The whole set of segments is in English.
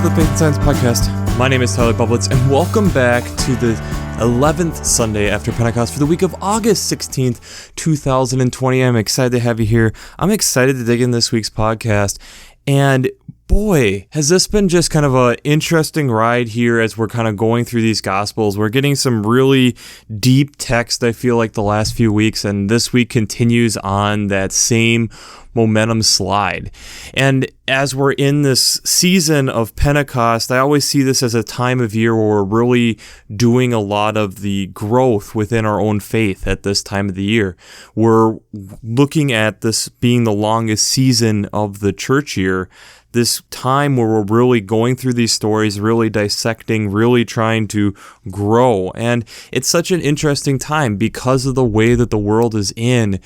to the Faith and Science Podcast. My name is Tyler Bublitz, and welcome back to the 11th Sunday after Pentecost for the week of August 16th, 2020. I'm excited to have you here. I'm excited to dig in this week's podcast, and boy, has this been just kind of an interesting ride here as we're kind of going through these Gospels. We're getting some really deep text, I feel like, the last few weeks, and this week continues on that same momentum slide. And as we're in this season of Pentecost, I always see this as a time of year where we're really doing a lot of the growth within our own faith at this time of the year. We're looking at this being the longest season of the church year, this time where we're really going through these stories, really dissecting, really trying to grow. And it's such an interesting time because of the way that the world is in,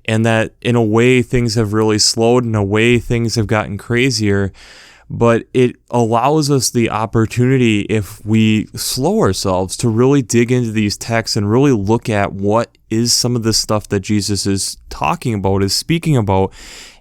and that in a way things have really slowed, in a way things have gotten crazier. But it allows us the opportunity, if we slow ourselves, to really dig into these texts and really look at what is some of the stuff that Jesus is talking about, is speaking about.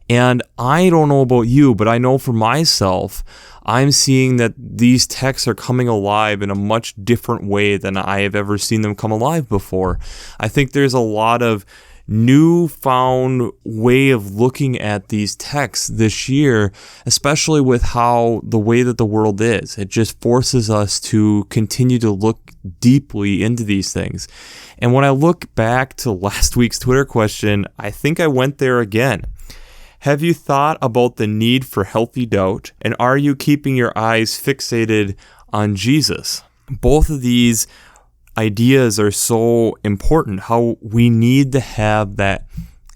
And I don't know about you, but I know for myself, I'm seeing that these texts are coming alive in a much different way than I have ever seen them come alive before. I think there's a lot of newfound way of looking at these texts this year, especially with how the way that the world is. It just forces us to continue to look deeply into these things. And when I look back to last week's Twitter question, I think I went there again. Have you thought about the need for healthy doubt, and are you keeping your eyes fixated on Jesus? Both of these ideas are so important, how we need to have that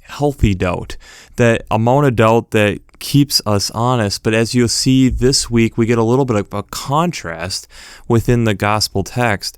healthy doubt, that amount of doubt that keeps us honest. But as you'll see this week, we get a little bit of a contrast within the gospel text,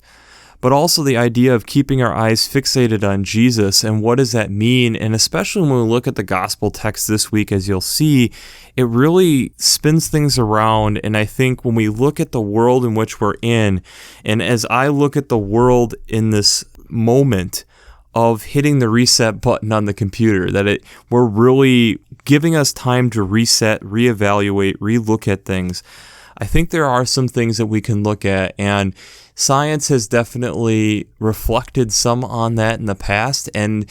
but also the idea of keeping our eyes fixated on Jesus. And what does that mean? And especially when we look at the gospel text this week, as you'll see, it really spins things around. And I think when we look at the world in which we're in, and as I look at the world in this moment of hitting the reset button on the computer, that we're really giving us time to reset, reevaluate, relook at things. I think there are some things that we can look at, and science has definitely reflected some on that in the past, and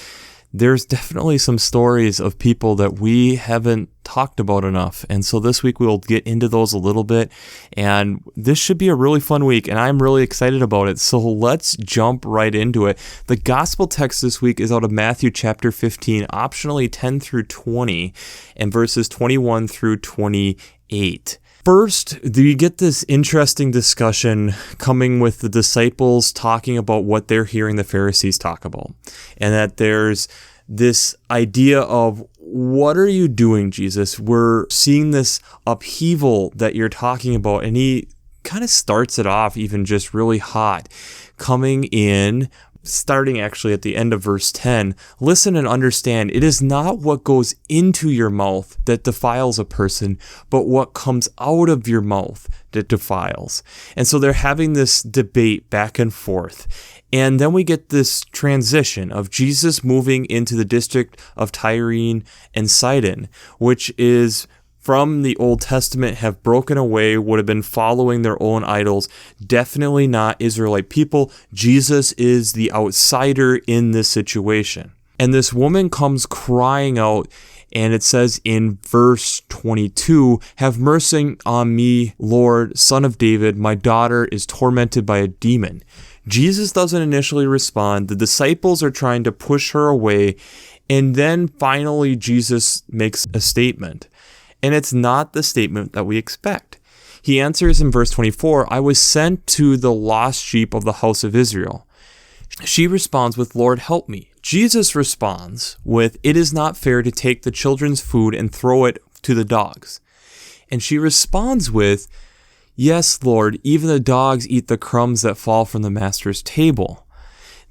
there's definitely some stories of people that we haven't talked about enough. And so this week we'll get into those a little bit, and this should be a really fun week, and I'm really excited about it. So let's jump right into it. The gospel text this week is out of Matthew chapter 15, optionally 10 through 20, and verses 21 through 28. First, you get this interesting discussion coming with the disciples talking about what they're hearing the Pharisees talk about. And that there's this idea of, what are you doing, Jesus? We're seeing this upheaval that you're talking about. And he kind of starts it off even just really hot, coming in, starting actually at the end of verse 10, listen and understand, it is not what goes into your mouth that defiles a person, but what comes out of your mouth that defiles. And so they're having this debate back and forth. And then we get this transition of Jesus moving into the district of Tyre and Sidon, which is from the Old Testament, have broken away, would have been following their own idols, definitely not Israelite people. Jesus is the outsider in this situation. And this woman comes crying out, and it says in verse 22, "Have mercy on me, Lord, Son of David, my daughter is tormented by a demon." Jesus doesn't initially respond. The disciples are trying to push her away, and then finally Jesus makes a statement. And it's not the statement that we expect. He answers in verse 24, "I was sent to the lost sheep of the house of Israel." She responds with, "Lord, help me." Jesus responds with, "It is not fair to take the children's food and throw it to the dogs." And she responds with, "Yes, Lord, even the dogs eat the crumbs that fall from the master's table."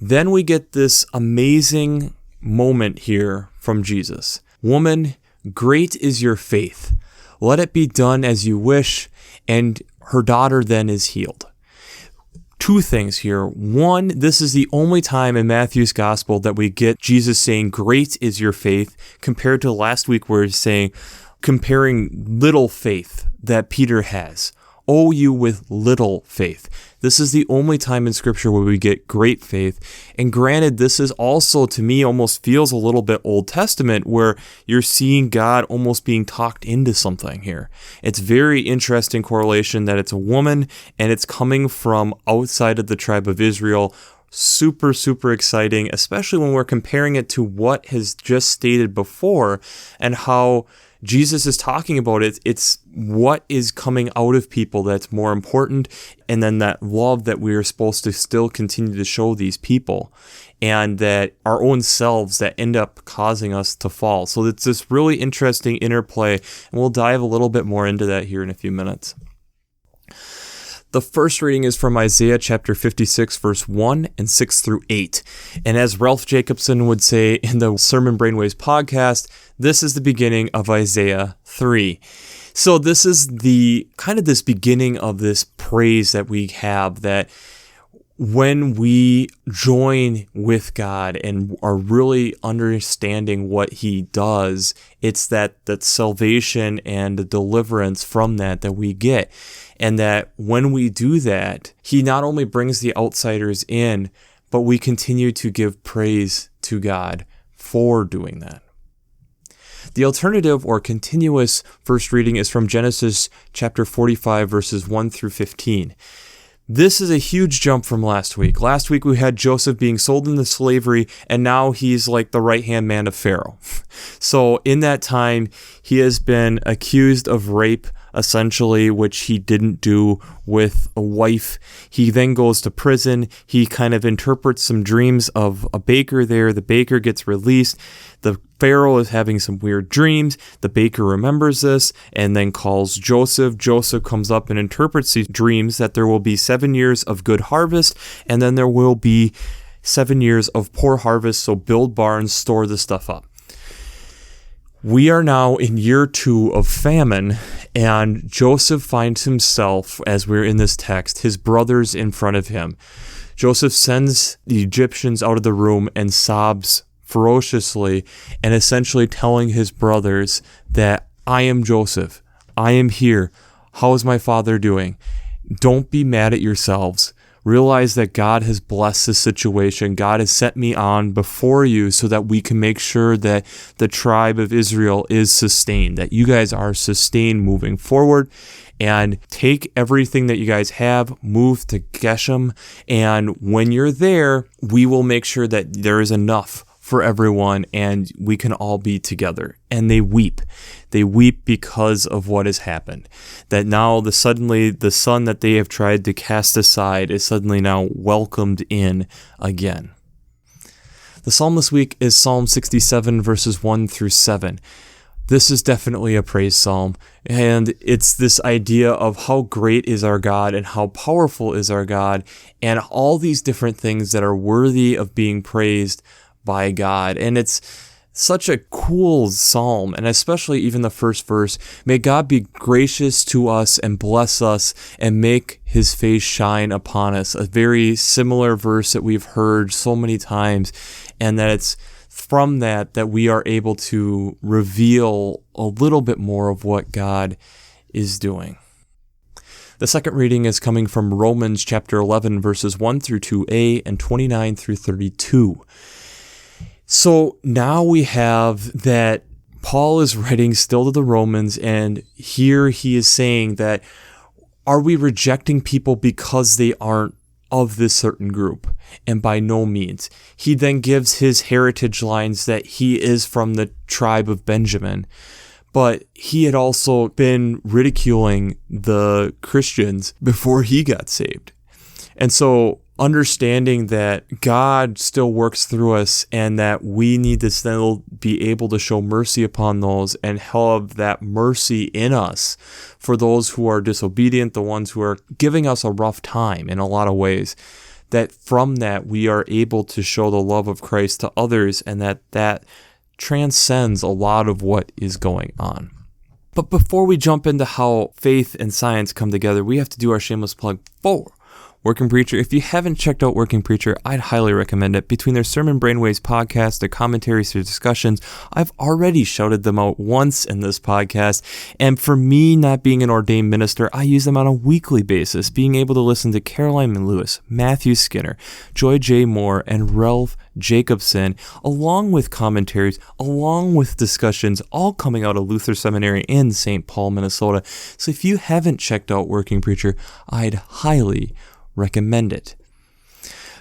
Then we get this amazing moment here from Jesus. "Woman, great is your faith. Let it be done as you wish." And her daughter then is healed. Two things here. One, this is the only time in Matthew's gospel that we get Jesus saying, "Great is your faith," compared to last week where he's saying, comparing little faith that Peter has. "O you with little faith." This is the only time in Scripture where we get great faith. And granted, this is also, to me, almost feels a little bit Old Testament, where you're seeing God almost being talked into something here. It's very interesting correlation that it's a woman and it's coming from outside of the tribe of Israel. Super, super exciting, especially when we're comparing it to what has just stated before and how Jesus is talking about it. It's what is coming out of people that's more important, and then that love that we are supposed to still continue to show these people, and that our own selves that end up causing us to fall. So it's this really interesting interplay, and we'll dive a little bit more into that here in a few minutes. The first reading is from Isaiah chapter 56, verse 1 and 6 through 8. And as Ralph Jacobson would say in the Sermon Brainwaves podcast, this is the beginning of Isaiah 3. So this is the kind of this beginning of this praise that we have, that when we join with God and are really understanding what He does, it's that salvation and the deliverance from that we get. And that when we do that, He not only brings the outsiders in, but we continue to give praise to God for doing that. The alternative or continuous first reading is from Genesis chapter 45, verses 1 through 15. This is a huge jump from last week. Last week we had Joseph being sold into slavery, and now he's like the right-hand man of Pharaoh. So in that time, he has been accused of rape, essentially, which he didn't do with a wife. He then goes to prison. He kind of interprets some dreams of a baker there. The baker gets released. The Pharaoh is having some weird dreams. The baker remembers this and then calls Joseph. Joseph comes up and interprets these dreams that there will be 7 years of good harvest, and then there will be 7 years of poor harvest. So build barns, store the stuff up. We are now in year 2 of famine, and Joseph finds himself, as we're in this text, his brothers in front of him. Joseph sends the Egyptians out of the room and sobs ferociously, and essentially telling his brothers that, "I am Joseph. I am here. How is my father doing? Don't be mad at yourselves. Realize that God has blessed this situation. God has set me on before you so that we can make sure that the tribe of Israel is sustained, that you guys are sustained moving forward. And take everything that you guys have, move to Geshem, and when you're there, we will make sure that there is enough for everyone and we can all be together." And they weep. They weep because of what has happened. That now suddenly the son that they have tried to cast aside is suddenly now welcomed in again. The psalm this week is Psalm 67, verses 1 through 7. This is definitely a praise psalm, and it's this idea of how great is our God and how powerful is our God, and all these different things that are worthy of being praised by God. And it's such a cool psalm, and especially even the first verse. May God be gracious to us and bless us and make His face shine upon us. A very similar verse that we've heard so many times, and that it's from that we are able to reveal a little bit more of what God is doing. The second reading is coming from Romans chapter 11, verses 1 through 2a and 29 through 32. So now we have that Paul is writing still to the Romans, and here he is saying that, are we rejecting people because they aren't of this certain group? And by no means. He then gives his heritage lines that he is from the tribe of Benjamin, but he had also been ridiculing the Christians before he got saved. And so understanding that God still works through us and that we need to still be able to show mercy upon those and have that mercy in us for those who are disobedient, the ones who are giving us a rough time in a lot of ways, that from that we are able to show the love of Christ to others, and that transcends a lot of what is going on. But before we jump into how faith and science come together, we have to do our shameless plug for Working Preacher. If you haven't checked out Working Preacher, I'd highly recommend it. Between their Sermon Brainwaves podcast, their commentaries, their discussions, I've already shouted them out once in this podcast. And for me, not being an ordained minister, I use them on a weekly basis, being able to listen to Caroline Lewis, Matthew Skinner, Joy J. Moore, and Ralph Jacobson, along with commentaries, along with discussions, all coming out of Luther Seminary in St. Paul, Minnesota. So if you haven't checked out Working Preacher, I'd highly recommend it.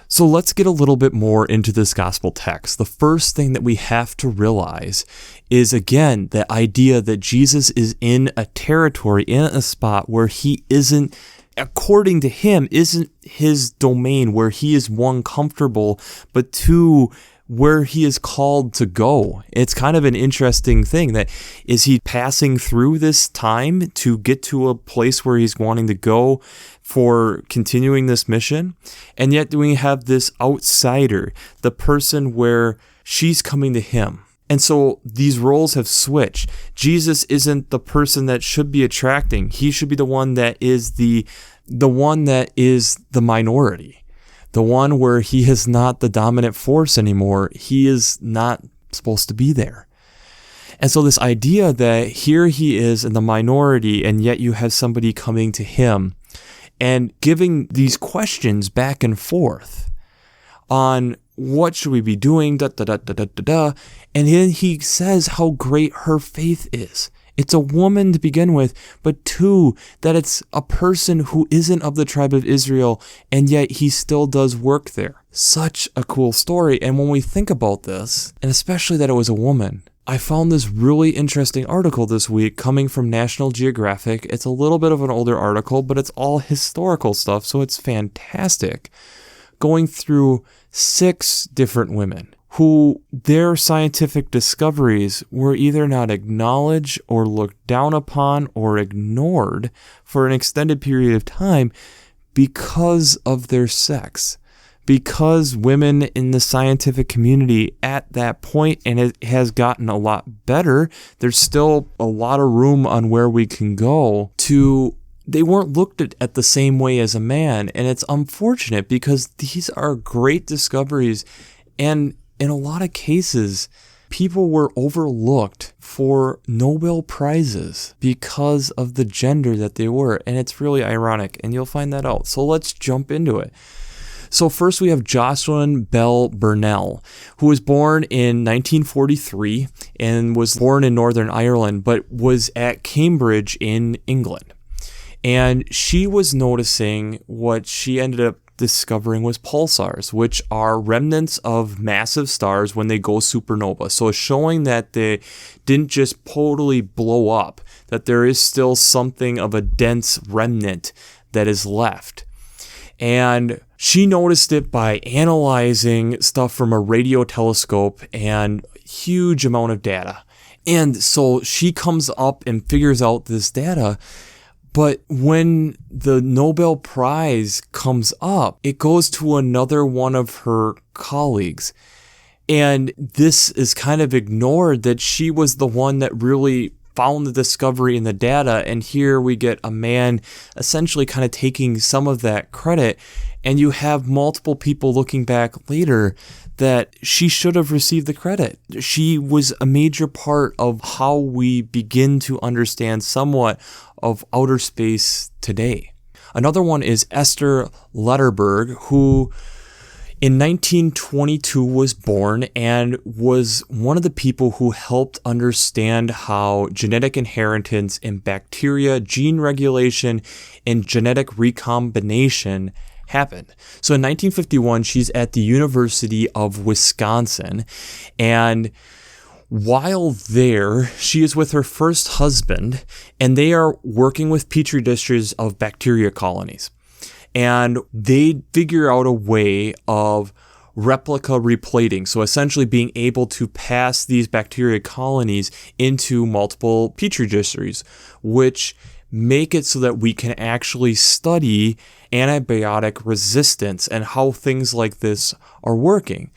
So let's get a little bit more into this gospel text. The first thing that we have to realize is, again, the idea that Jesus is in a territory, in a spot where he isn't, according to him, isn't his domain, where he is, one, comfortable, but two, where he is called to go. It's kind of an interesting thing that, is he passing through this time to get to a place where he's wanting to go for continuing this mission? And yet we have this outsider, the person where she's coming to him. And so these roles have switched. Jesus isn't the person that should be attracting. He should be the one that is the one that is the minority. The one where he is not the dominant force anymore. He is not supposed to be there. And so this idea that here he is in the minority, and yet you have somebody coming to him and giving these questions back and forth on what should we be doing, and then he says how great her faith is. It's a woman to begin with, but two, that it's a person who isn't of the tribe of Israel, and yet he still does work there. Such a cool story. And when we think about this, and especially that it was a woman, I found this really interesting article this week coming from National Geographic. It's a little bit of an older article, but it's all historical stuff, so it's fantastic. Going through 6 different women who their scientific discoveries were either not acknowledged or looked down upon or ignored for an extended period of time because of their sex. Because women in the scientific community at that point, and it has gotten a lot better, there's still a lot of room on where we can go to, they weren't looked at the same way as a man. And it's unfortunate because these are great discoveries, and in a lot of cases, people were overlooked for Nobel Prizes because of the gender that they were. And it's really ironic, and you'll find that out. So let's jump into it. So first we have Jocelyn Bell Burnell, who was born in 1943 and was born in Northern Ireland, but was at Cambridge in England. And she was noticing what she ended up discovering was pulsars, which are remnants of massive stars when they go supernova. So showing that they didn't just totally blow up, that there is still something of a dense remnant that is left. And she noticed it by analyzing stuff from a radio telescope and huge amount of data. And so she comes up and figures out this data. But when the Nobel Prize comes up, it goes to another one of her colleagues. And this is kind of ignored, that she was the one that really found the discovery in the data. And here we get a man essentially kind of taking some of that credit. And you have multiple people looking back later that she should have received the credit. She was a major part of how we begin to understand somewhat of outer space today. Another one is Esther Letterberg, who in 1922 was born and was one of the people who helped understand how genetic inheritance in bacteria, gene regulation, and genetic recombination happened. So in 1951, she's at the University of Wisconsin, and while there, she is with her first husband, and they are working with petri dishes of bacteria colonies. And they figure out a way of replica replating, so essentially being able to pass these bacteria colonies into multiple petri dishes, which make it so that we can actually study antibiotic resistance and how things like this are working.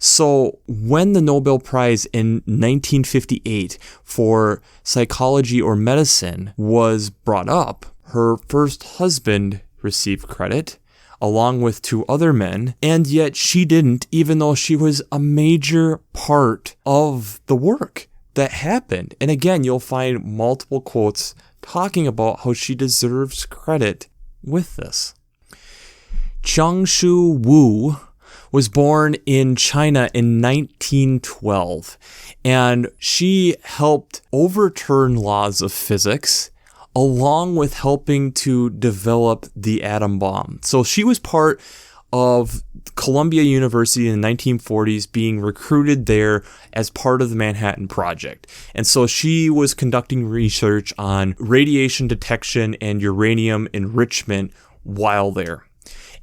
So when the Nobel Prize in 1958 for psychology or medicine was brought up, her first husband received credit, along with 2 other men, and yet she didn't, even though she was a major part of the work that happened. And again, you'll find multiple quotes talking about how she deserves credit with this. Changshu Wu was born in China in 1912, and she helped overturn laws of physics along with helping to develop the atom bomb. So she was part of Columbia University in the 1940s, being recruited there as part of the Manhattan Project. And so she was conducting research on radiation detection and uranium enrichment while there.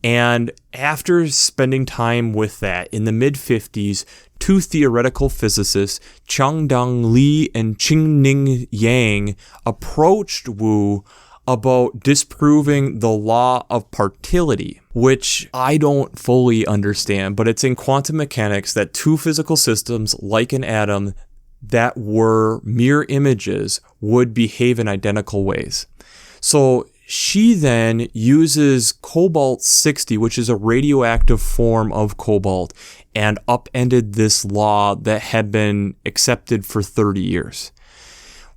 And after spending time with that, in the mid-50s, 2 theoretical physicists, Changdang Li and Qingning Yang, approached Wu about disproving the law of partility, which I don't fully understand, but it's in quantum mechanics that 2 physical systems, like an atom, that were mirror images would behave in identical ways. So she then uses cobalt-60, which is a radioactive form of cobalt, and upended this law that had been accepted for 30 years.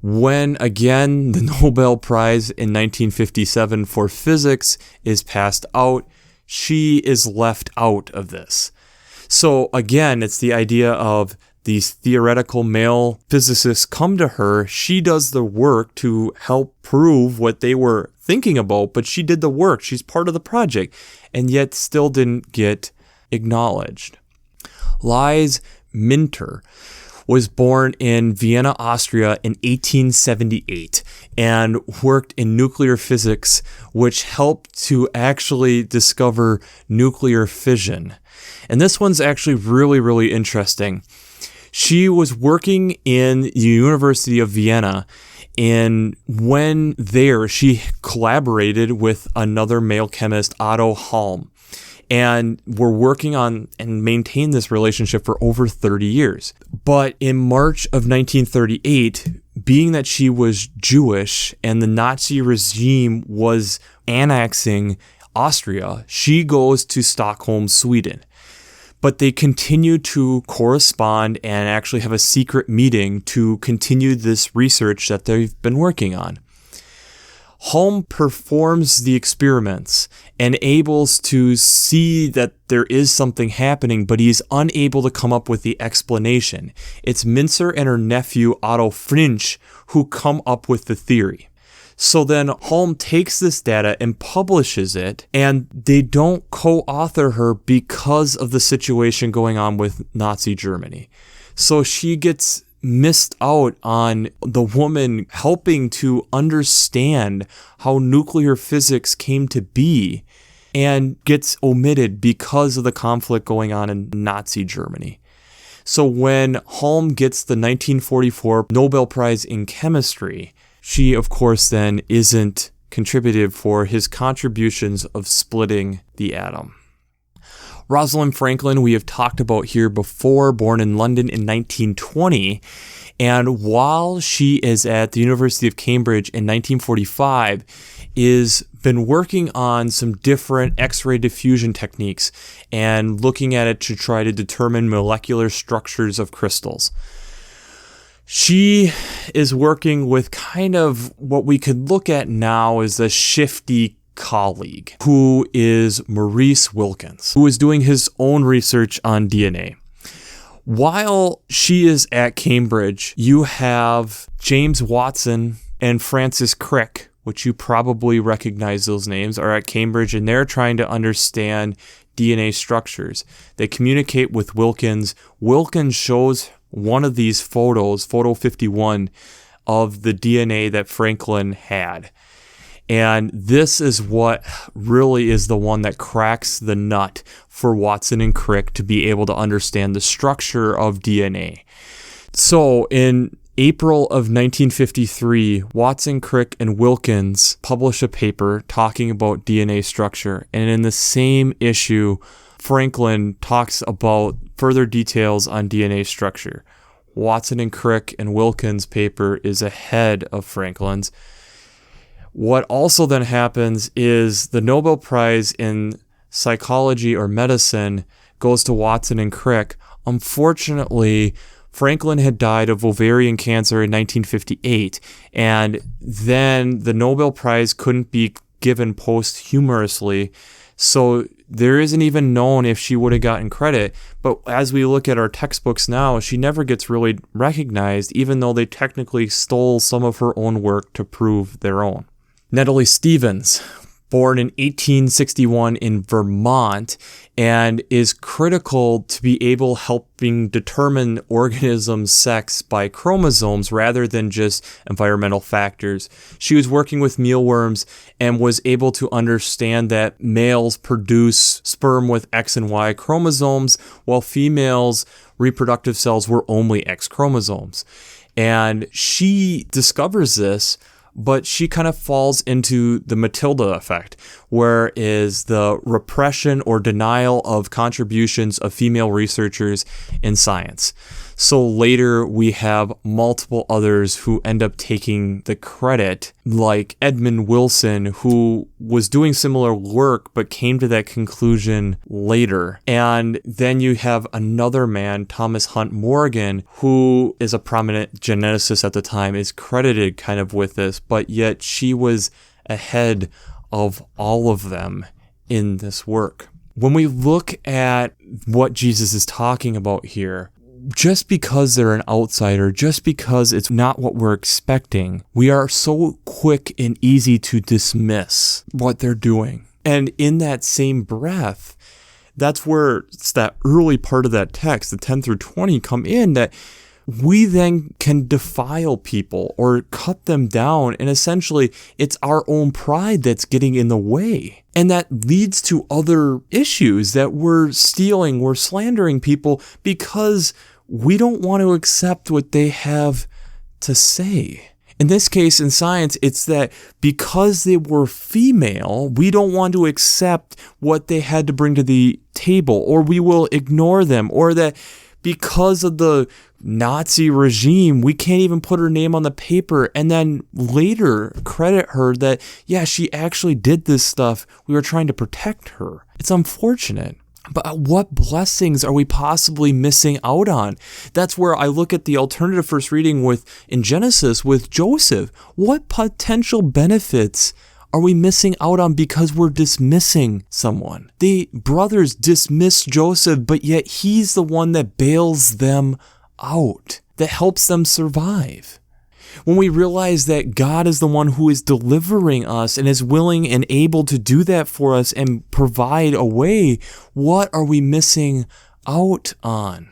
When, again, the Nobel Prize in 1957 for physics is passed out, she is left out of this. So, again, it's the idea of these theoretical male physicists come to her. She does the work to help prove what they were thinking about, but she did the work. She's part of the project, and yet still didn't get acknowledged. Lise Minter was born in Vienna, Austria in 1878 and worked in nuclear physics, which helped to actually discover nuclear fission. And this one's actually really, really interesting. She was working in the University of Vienna, and when there, she collaborated with another male chemist, Otto Halm, and were working on and maintained this relationship for over 30 years. But in March of 1938, being that she was Jewish and the Nazi regime was annexing Austria, she goes to Stockholm, Sweden. But they continue to correspond and actually have a secret meeting to continue this research that they've been working on. Holm performs the experiments and able to see that there is something happening, but he's unable to come up with the explanation. It's Mincer and her nephew Otto Frinsch who come up with the theory. So then Holm takes this data and publishes it, and they don't co-author her because of the situation going on with Nazi Germany. So she gets missed out on the woman helping to understand how nuclear physics came to be, and gets omitted because of the conflict going on in Nazi Germany. So when Holm gets the 1944 Nobel Prize in Chemistry, she, of course, then isn't contributed for his contributions of splitting the atom. Rosalind Franklin, we have talked about here before, born in London in 1920. And while she is at the University of Cambridge in 1945, is been working on some different X-ray diffusion techniques and looking at it to try to determine molecular structures of crystals. She is working with kind of what we could look at now as a shifty colleague, who is Maurice Wilkins, who is doing his own research on DNA. While she is at Cambridge, you have James Watson and Francis Crick, which you probably recognize those names, are at Cambridge, and they're trying to understand DNA structures. They communicate with Wilkins. Wilkins shows one of these photos, photo 51, of the DNA that Franklin had. And this is what really is the one that cracks the nut for Watson and Crick to be able to understand the structure of DNA. So in April of 1953, Watson, Crick, and Wilkins publish a paper talking about DNA structure. And in the same issue, Franklin talks about further details on DNA structure. Watson and Crick and Wilkins' paper is ahead of Franklin's. What also then happens is the Nobel Prize in psychology or medicine goes to Watson and Crick. Unfortunately, Franklin had died of ovarian cancer in 1958, and then the Nobel Prize couldn't be given posthumously, so there isn't even known if she would have gotten credit. But as we look at our textbooks now, she never gets really recognized, even though they technically stole some of her own work to prove their own. Natalie Stevens, born in 1861 in Vermont, and is critical to be able helping determine organisms' sex by chromosomes rather than just environmental factors. She was working with mealworms and was able to understand that males produce sperm with X and Y chromosomes, while females' reproductive cells were only X chromosomes. And she discovers this, but she kind of falls into the Matilda effect, where is the repression or denial of contributions of female researchers in science. So later we have multiple others who end up taking the credit, like Edmund Wilson, who was doing similar work but came to that conclusion later. And then you have another man, Thomas Hunt Morgan, who is a prominent geneticist at the time, is credited kind of with this, but yet she was ahead of all of them in this work. When we look at what Jesus is talking about here, just because they're an outsider, just because it's not what we're expecting, we are so quick and easy to dismiss what they're doing. And in that same breath, that's where it's that early part of that text, the 10 through 20, come in, that we then can defile people or cut them down, and essentially it's our own pride that's getting in the way. And that leads to other issues, that we're stealing, we're slandering people because we don't want to accept what they have to say. In this case, in science, it's that because they were female, we don't want to accept what they had to bring to the table, or we will ignore them, or that because of the Nazi regime, we can't even put her name on the paper and then later credit her that, yeah, she actually did this stuff. We were trying to protect her. It's unfortunate. But what blessings are we possibly missing out on? That's where I look at the alternative first reading in Genesis with Joseph. What potential benefits are we missing out on because we're dismissing someone? The brothers dismiss Joseph, but yet he's the one that bails them out, that helps them survive. When we realize that God is the one who is delivering us and is willing and able to do that for us and provide a way, what are we missing out on?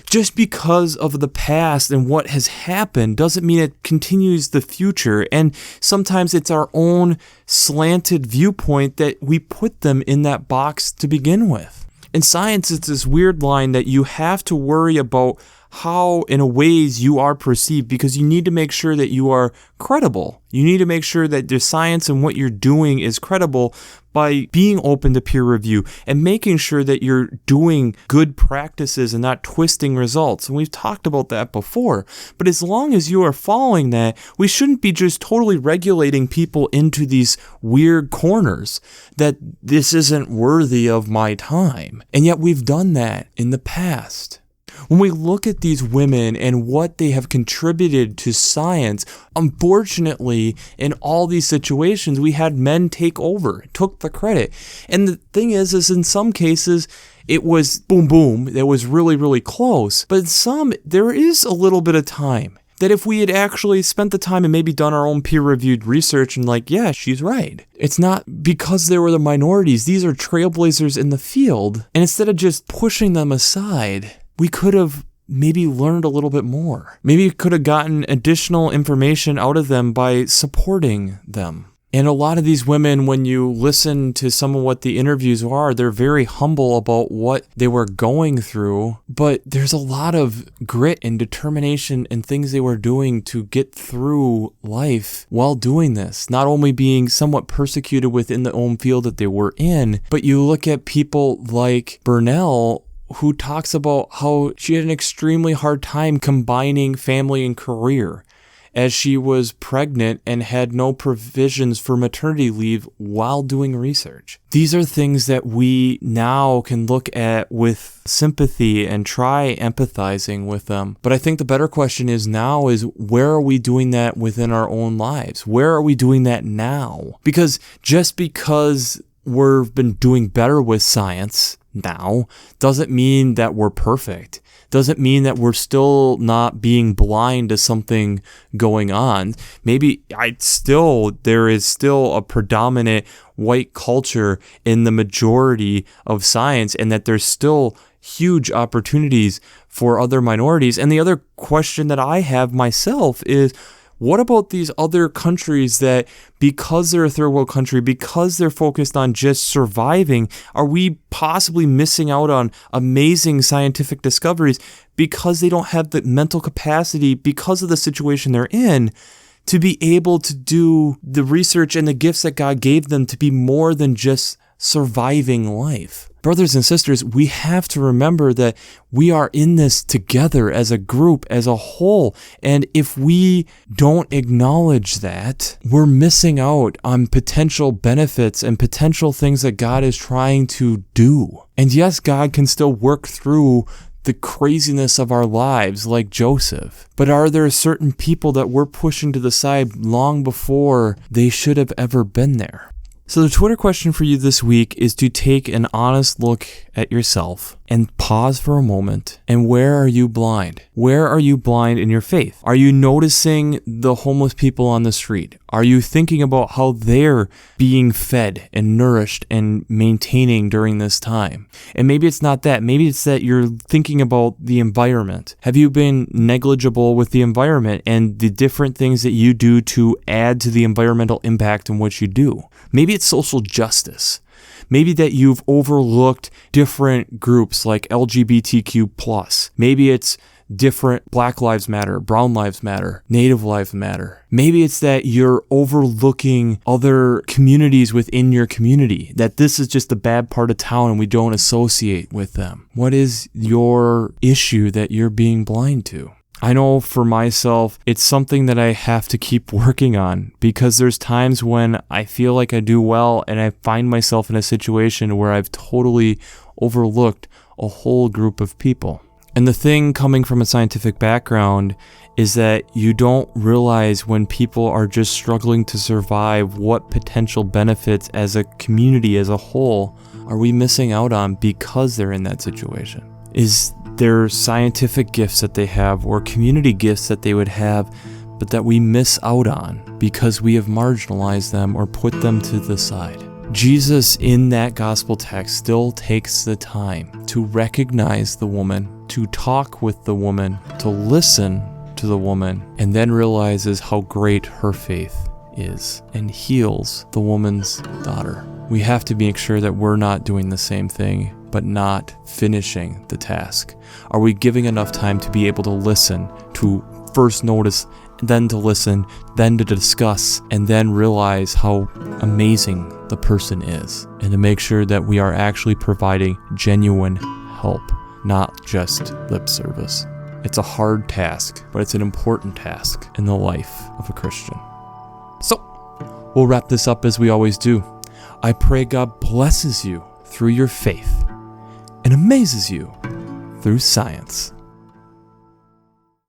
Just because of the past and what has happened doesn't mean it continues the future. And sometimes it's our own slanted viewpoint that we put them in that box to begin with. In science, it's this weird line that you have to worry about how, in a ways, you are perceived, because you need to make sure that you are credible. You need to make sure that the science and what you're doing is credible by being open to peer review and making sure that you're doing good practices and not twisting results. And we've talked about that before. But as long as you are following that, we shouldn't be just totally regulating people into these weird corners that this isn't worthy of my time. And yet we've done that in the past. When we look at these women and what they have contributed to science, unfortunately, in all these situations, we had men take over, took the credit. And the thing is in some cases, it was boom, boom, it was really, really close. But in some, there is a little bit of time. That if we had actually spent the time and maybe done our own peer-reviewed research and yeah, she's right. It's not because they were the minorities. These are trailblazers in the field. And instead of just pushing them aside, we could have maybe learned a little bit more. Maybe we could have gotten additional information out of them by supporting them. And a lot of these women, when you listen to some of what the interviews are, they're very humble about what they were going through. But there's a lot of grit and determination and things they were doing to get through life while doing this. Not only being somewhat persecuted within the own field that they were in, but you look at people like Burnell, who talks about how she had an extremely hard time combining family and career. as she was pregnant and had no provisions for maternity leave while doing research. These are things that we now can look at with sympathy and try empathizing with them. But I think the better question is where are we doing that within our own lives? Where are we doing that now? Because just because we've been doing better with science now doesn't mean that we're perfect. Doesn't mean that we're still not being blind to something going on. Maybe there is still a predominant white culture in the majority of science, and that there's still huge opportunities for other minorities. And the other question that I have myself is, what about these other countries that, because they're a third world country, because they're focused on just surviving, are we possibly missing out on amazing scientific discoveries because they don't have the mental capacity, because of the situation they're in, to be able to do the research and the gifts that God gave them to be more than just surviving life? Brothers and sisters, we have to remember that we are in this together as a group, as a whole. And if we don't acknowledge that, we're missing out on potential benefits and potential things that God is trying to do. And yes, God can still work through the craziness of our lives like Joseph. But are there certain people that we're pushing to the side long before they should have ever been there? So the Twitter question for you this week is to take an honest look at yourself and pause for a moment. And where are you blind? Where are you blind in your faith? Are you noticing the homeless people on the street? Are you thinking about how they're being fed and nourished and maintaining during this time? And maybe it's not that. Maybe it's that you're thinking about the environment. Have you been negligible with the environment and the different things that you do to add to the environmental impact in what you do? Maybe it's social justice. Maybe that you've overlooked different groups like LGBTQ+. Maybe it's different Black Lives Matter, Brown Lives Matter, Native Lives Matter. Maybe it's that you're overlooking other communities within your community, that this is just a bad part of town and we don't associate with them. What is your issue that you're being blind to? I know for myself, it's something that I have to keep working on, because there's times when I feel like I do well and I find myself in a situation where I've totally overlooked a whole group of people. And the thing coming from a scientific background is that you don't realize when people are just struggling to survive what potential benefits as a community as a whole are we missing out on because they're in that situation. Is there scientific gifts that they have or community gifts that they would have, but that we miss out on because we have marginalized them or put them to the side? Jesus in that gospel text still takes the time to recognize the woman, to talk with the woman, to listen to the woman, and then realizes how great her faith is and heals the woman's daughter. We have to make sure that we're not doing the same thing, but not finishing the task. Are we giving enough time to be able to listen, to first notice, then to listen, then to discuss, and then realize how amazing the person is, and to make sure that we are actually providing genuine help, not just lip service? It's a hard task, but it's an important task in the life of a Christian. So, we'll wrap this up as we always do. I pray God blesses you through your faith and amazes you through science.